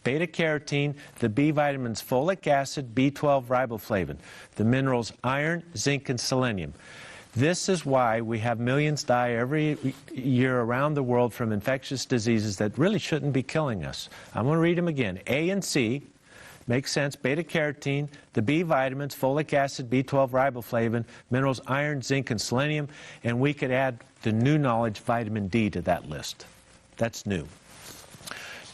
beta-carotene, the B vitamins folic acid, B12, riboflavin, the minerals iron, zinc, and selenium. This is why we have millions die every year around the world from infectious diseases that really shouldn't be killing us. I'm going to read them again. A and C. Makes sense. Beta-carotene, the B vitamins, folic acid, B12, riboflavin, minerals iron, zinc, and selenium, and we could add the new knowledge, vitamin D, to that list. That's new.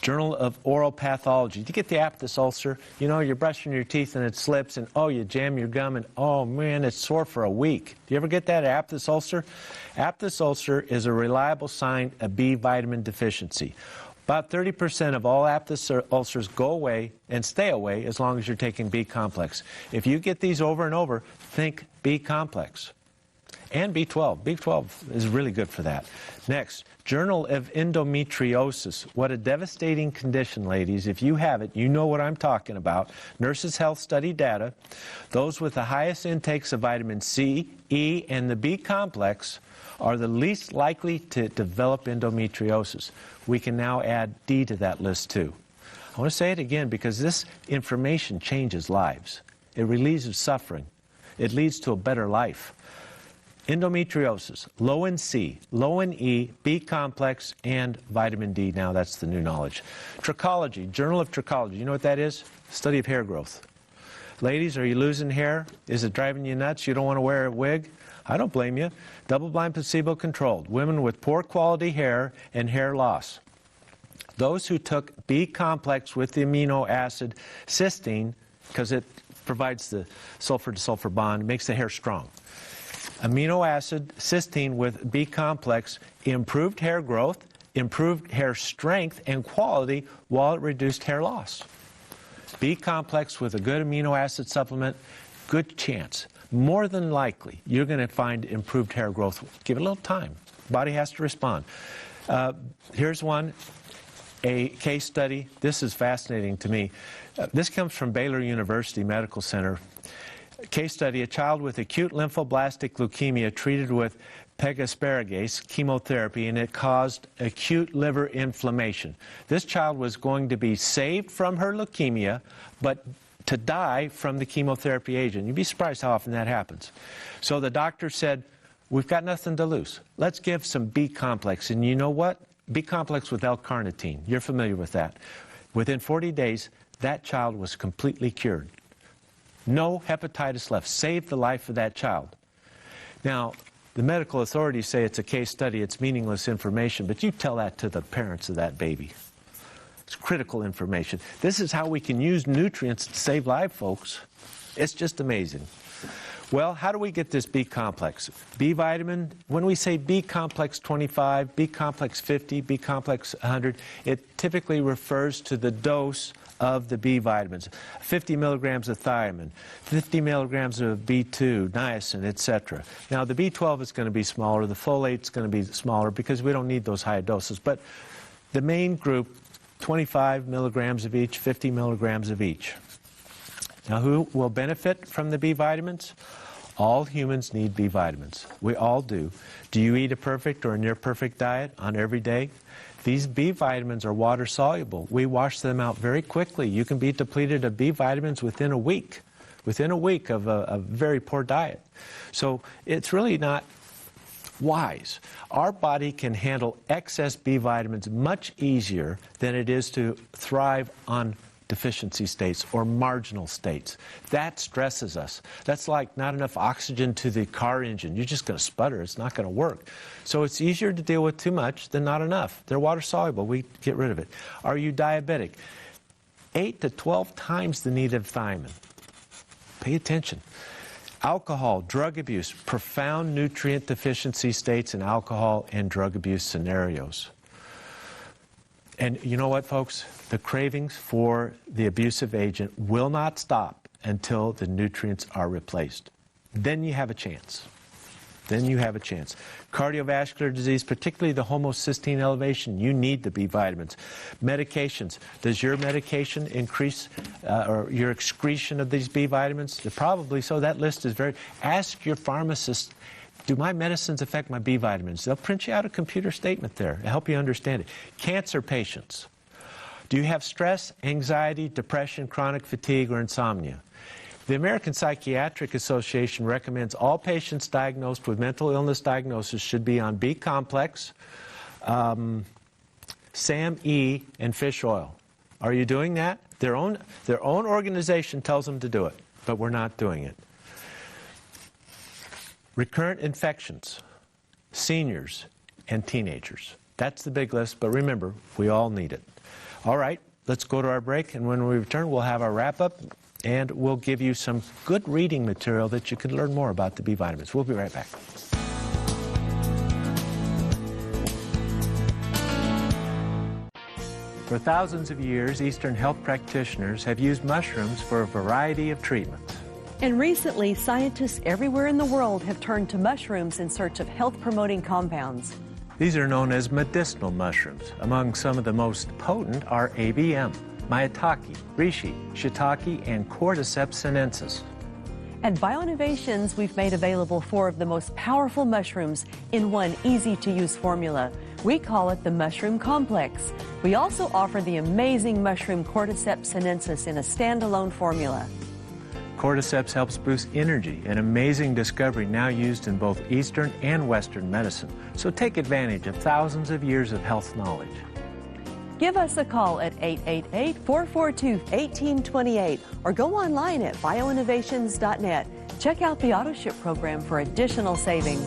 Journal of Oral Pathology. Do you get the aphthous ulcer? You know, you're brushing your teeth and it slips, and oh, you jam your gum, and oh man, it's sore for a week. Do you ever get that aphthous ulcer? Aphthous ulcer is a reliable sign of B vitamin deficiency. About 30% of all aphthous ulcers go away and stay away as long as you're taking B-complex. If you get these over and over, think B-complex. And B12. B12 is really good for that. Next, Journal of Endometriosis. What a devastating condition, ladies. If you have it, you know what I'm talking about. Nurses' Health Study data. Those with the highest intakes of vitamin C, E, and the B-complex are the least likely to develop endometriosis. We can now add D to that list too. I want to say it again because this information changes lives. It relieves suffering. It leads to a better life. Endometriosis, low in C, low in E, B-complex, and vitamin D. Now that's the new knowledge. Trichology, Journal of Trichology. You know what that is? Study of hair growth. Ladies, are you losing hair? Is it driving you nuts? You don't want to wear a wig? I don't blame you. Double-blind, placebo-controlled. Women with poor quality hair and hair loss. Those who took B-complex with the amino acid cysteine, because it provides the sulfur-to-sulfur bond, makes the hair strong. Amino acid cysteine with B-complex improved hair growth, improved hair strength and quality while it reduced hair loss. B-complex with a good amino acid supplement, good chance. More than likely, you're going to find improved hair growth. Give it a little time. Body has to respond. Here's one, a case study. This is fascinating to me. This comes from Baylor University Medical Center. Case study, a child with acute lymphoblastic leukemia treated with pegasparagase chemotherapy, and it caused acute liver inflammation. This child was going to be saved from her leukemia, but to die from the chemotherapy agent. You'd be surprised how often that happens. So the doctor said, we've got nothing to lose. Let's give some B-complex. And you know what? B-complex with L-carnitine. You're familiar with that. Within 40 days, that child was completely cured. No hepatitis left. Saved the life of that child. Now, the medical authorities say it's a case study, it's meaningless information, but you tell that to the parents of that baby. It's critical information. This is how we can use nutrients to save lives, folks. It's just amazing. Well, how do we get this B-complex? B vitamin, when we say B-complex 25, B-complex 50, B-complex 100, it typically refers to the dose of the B vitamins, 50 milligrams of thiamine, 50 milligrams of B2, niacin, etc. Now, the B12 is going to be smaller, the folate is going to be smaller because we don't need those high doses. But the main group, 25 milligrams of each, 50 milligrams of each. Now, who will benefit from the B vitamins? All humans need B vitamins. We all do. Do you eat a perfect or a near-perfect diet on every day? These B vitamins are water soluble. We wash them out very quickly. You can be depleted of B vitamins within a week of a very poor diet. So it's really not wise. Our body can handle excess B vitamins much easier than it is to thrive on deficiency states or marginal states. That stresses us. That's like not enough oxygen to the car engine. You're just going to sputter. It's not going to work. So it's easier to deal with too much than not enough. They're water soluble. We get rid of it. Are you diabetic? 8 to 12 times the need of thiamine. Pay attention. Alcohol, drug abuse, profound nutrient deficiency states in alcohol and drug abuse scenarios. And you know what, folks? The cravings for the abusive agent will not stop until the nutrients are replaced. Then you have a chance. Then you have a chance. Cardiovascular disease, particularly the homocysteine elevation, you need the B vitamins. Medications. Does your medication increase or your excretion of these B vitamins? Probably so. That list is very... Ask your pharmacist, do my medicines affect my B vitamins? They'll print you out a computer statement there to help you understand it. Cancer patients. Do you have stress, anxiety, depression, chronic fatigue, or insomnia? The American Psychiatric Association recommends all patients diagnosed with mental illness diagnosis should be on B-complex, SAM-E, and fish oil. Are you doing that? Their own organization tells them to do it, but we're not doing it. Recurrent infections, seniors, and teenagers. That's the big list, but remember, we all need it. All right, let's go to our break, and when we return, we'll have our wrap-up, and we'll give you some good reading material that you can learn more about the B vitamins. We'll be right back. For thousands of years, Eastern health practitioners have used mushrooms for a variety of treatments. And recently, scientists everywhere in the world have turned to mushrooms in search of health-promoting compounds. These are known as medicinal mushrooms. Among some of the most potent are ABM, maitake, reishi, shiitake, and Cordyceps sinensis. At Bioinnovations, we've made available 4 of the most powerful mushrooms in one easy-to-use formula. We call it the Mushroom Complex. We also offer the amazing mushroom Cordyceps sinensis in a standalone formula. Cordyceps helps boost energy, an amazing discovery now used in both Eastern and Western medicine. So take advantage of thousands of years of health knowledge. Give us a call at 888-442-1828 or go online at bioinnovations.net. Check out the AutoShip program for additional savings.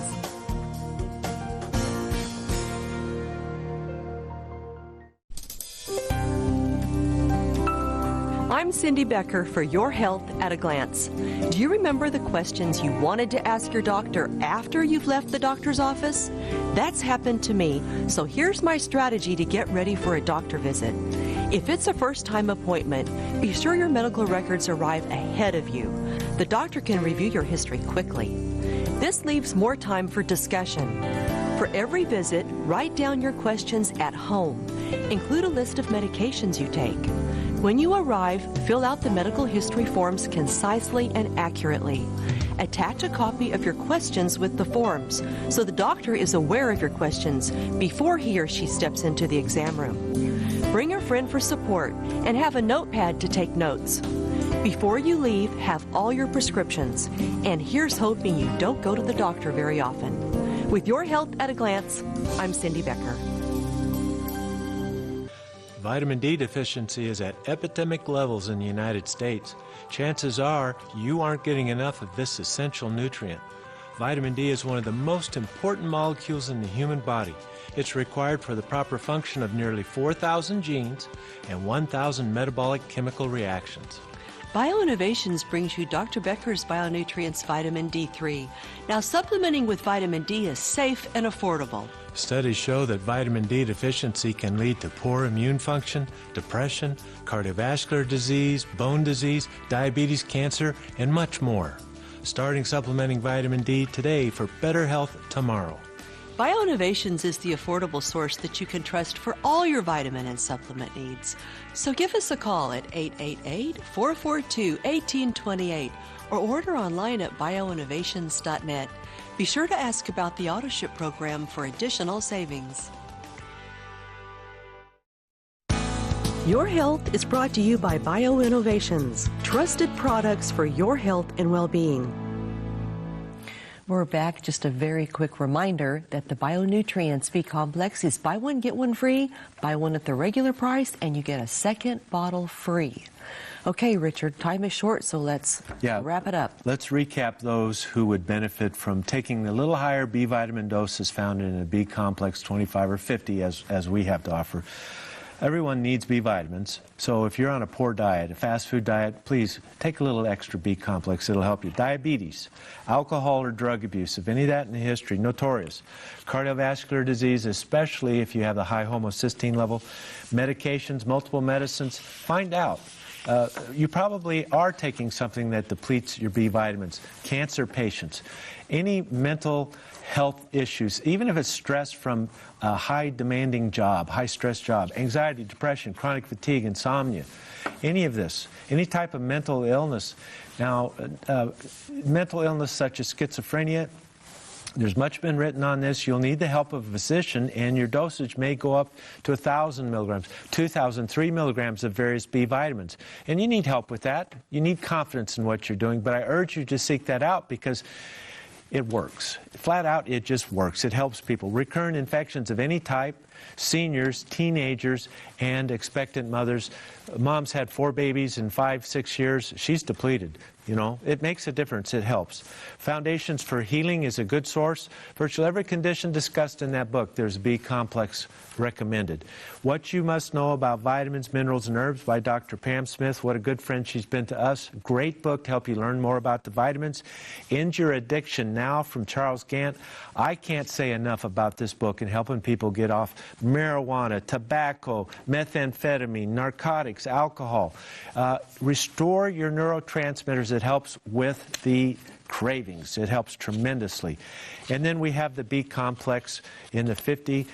I'm Cindy Becker for Your Health at a Glance. Do you remember the questions you wanted to ask your doctor after you've left the doctor's office? That's happened to me, so here's my strategy to get ready for a doctor visit. If it's a first-time appointment, be sure your medical records arrive ahead of you. The doctor can review your history quickly. This leaves more time for discussion. For every visit, write down your questions at home. Include a list of medications you take. When you arrive, fill out the medical history forms concisely and accurately. Attach a copy of your questions with the forms so the doctor is aware of your questions before he or she steps into the exam room. Bring a friend for support and have a notepad to take notes. Before you leave, have all your prescriptions. And here's hoping you don't go to the doctor very often. With Your Health at a Glance, I'm Cindy Becker. Vitamin D deficiency is at epidemic levels in the United States. Chances are you aren't getting enough of this essential nutrient. Vitamin D is one of the most important molecules in the human body. It's required for the proper function of nearly 4,000 genes and 1,000 metabolic chemical reactions. BioInnovations brings you Dr. Becker's BioNutrients Vitamin D3. Now, supplementing with vitamin D is safe and affordable. Studies show that vitamin D deficiency can lead to poor immune function, depression, cardiovascular disease, bone disease, diabetes, cancer, and much more. Starting supplementing vitamin D today for better health tomorrow. BioInnovations is the affordable source that you can trust for all your vitamin and supplement needs. So give us a call at 888-442-1828 or order online at bioinnovations.net. Be sure to ask about the AutoShip program for additional savings. Your Health is brought to you by BioInnovations, trusted products for your health and well-being. We're back. Just a very quick reminder that the BioNutrients B Complex is buy one, get one free, buy one at the regular price, and you get a second bottle free. Okay, Richard, time is short, so let's wrap it up. Let's recap those who would benefit from taking the little higher B vitamin doses found in a B Complex 25 or 50 as we have to offer. Everyone needs B vitamins, so if you're on a poor diet, a fast food diet, please take a little extra B complex. It'll help you. Diabetes, alcohol or drug abuse, if any of that in the history, notorious. Cardiovascular disease, especially if you have the high homocysteine level. Medications, multiple medicines, find out. You probably are taking something that depletes your B vitamins. Cancer patients, any mental health issues, even if it's stress from a high demanding job, high stress job, anxiety, depression, chronic fatigue, insomnia, any of this, any type of mental illness. Now, mental illness such as schizophrenia, there's much been written on this. You'll need the help of a physician, and your dosage may go up to 1,000 milligrams, 2,000, 3 milligrams of various B vitamins. And you need help with that. You need confidence in what you're doing, but I urge you to seek that out because it works. Flat out, it just works. It helps people. Recurrent infections of any type, seniors, teenagers, and expectant mothers. Mom's had 4 babies in 5-6 years. She's depleted. You know, it makes a difference. It helps. Foundations for Healing is a good source. Virtually every condition discussed in that book, there's B complex recommended. What You Must Know About Vitamins, Minerals, and Herbs by Dr. Pam Smith. What a good friend she's been to us. Great book to help you learn more about the vitamins. End Your Addiction Now from Charles Gant. I can't say enough about this book in helping people get off marijuana, tobacco, methamphetamine, narcotics, alcohol. Restore your neurotransmitters. It helps with the cravings. It helps tremendously. And then we have the B complex in the 50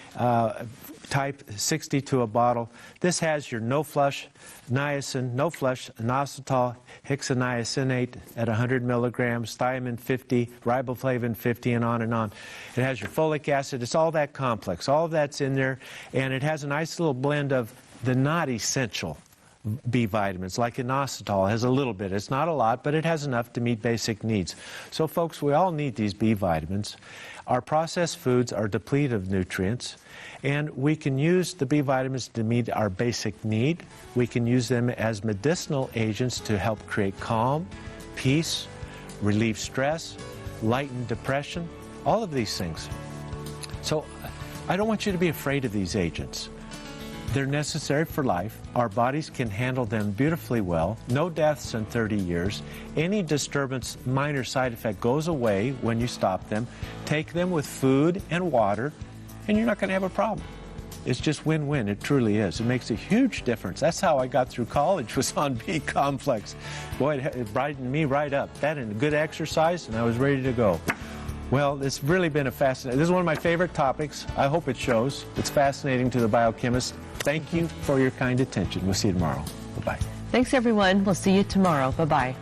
type, 60 to a bottle. This has your no-flush niacin, no-flush inositol, hexaniacinate at 100 milligrams, thiamine 50, riboflavin 50, and on and on. It has your folic acid. It's all that complex. All of that's in there, and it has a nice little blend of the not essential B vitamins, like inositol has a little bit. It's not a lot, but it has enough to meet basic needs. So, folks, we all need these B vitamins. Our processed foods are depleted of nutrients, and we can use the B vitamins to meet our basic need. We can use them as medicinal agents to help create calm, peace, relieve stress, lighten depression, all of these things. So, I don't want you to be afraid of these agents. They're necessary for life. Our bodies can handle them beautifully well. No deaths in 30 years. Any disturbance, minor side effect goes away when you stop them. Take them with food and water, and you're not going to have a problem. It's just win-win. It truly is. It makes a huge difference. That's how I got through college, was on B complex. Boy, it brightened me right up. That and good exercise, and I was ready to go. Well, it's really been a fascinating, this is one of my favorite topics. I hope it shows. It's fascinating to the biochemist. Thank you for your kind attention. We'll see you tomorrow. Bye-bye. Thanks, everyone. We'll see you tomorrow. Bye-bye.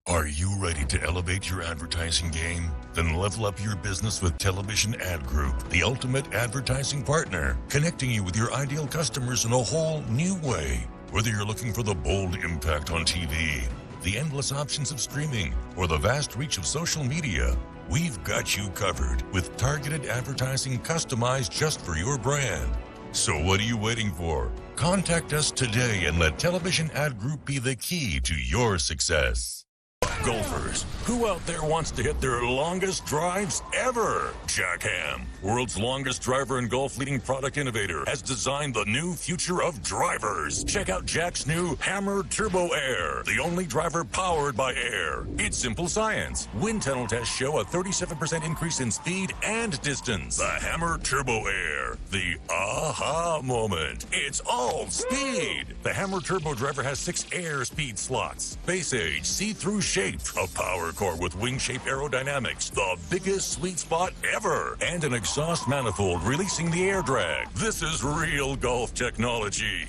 Are you ready to elevate your advertising game? Then level up your business with Television Ad Group, the ultimate advertising partner, connecting you with your ideal customers in a whole new way. Whether you're looking for the bold impact on TV, the endless options of streaming, or the vast reach of social media, we've got you covered with targeted advertising customized just for your brand. So what are you waiting for? Contact us today and let Television Ad Group be the key to your success. Golfers, who out there wants to hit their longest drives ever? Jack Ham, world's longest driver and golf leading product innovator, has designed the new future of drivers. Check out Jack's new Hammer Turbo Air, the only driver powered by air. It's simple science. Wind tunnel tests show a 37% increase in speed and distance. The Hammer Turbo Air, the aha moment. It's all speed. The Hammer Turbo Driver has 6 air speed slots, base age, see-through shape, a power core with wing-shape aerodynamics, the biggest sweet spot ever, and an exhaust manifold releasing the air drag. This is real golf technology.